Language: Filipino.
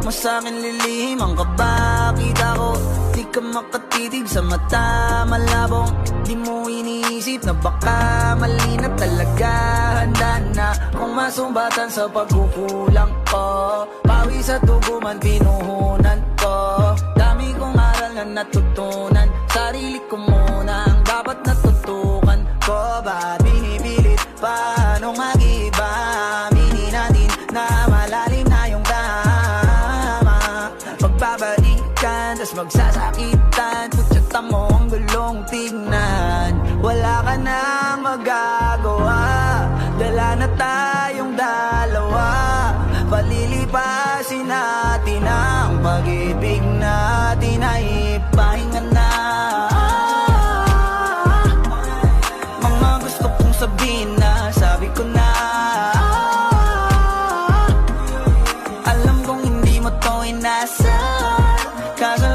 mo sa'kin lilihim ang kaba. Kita ko, di ka makatitig sa mata malabong. Di mo iniisip na baka malinap talaga. Handa na kung masumbatan sa pagkukulang ko. Pawi sa dugo man pinuhunan ko. Dami kong aral na natutunan. Sarili ko muna ang dapat natutukan ko. Ba binibilit paano mag-iba? Aminin natin na malalim na yung tama. Pagbabalikan, tas magsasakitan. Putsata mo ang gulong tignan. Wala ka na magagawa. Dala na tayong dalawa. Palilipasin natin ang pag-ibig natin ay ipahinga na. Mga gusto kong sabihin na sabi ko na. Alam kong hindi mo to inasa, kaso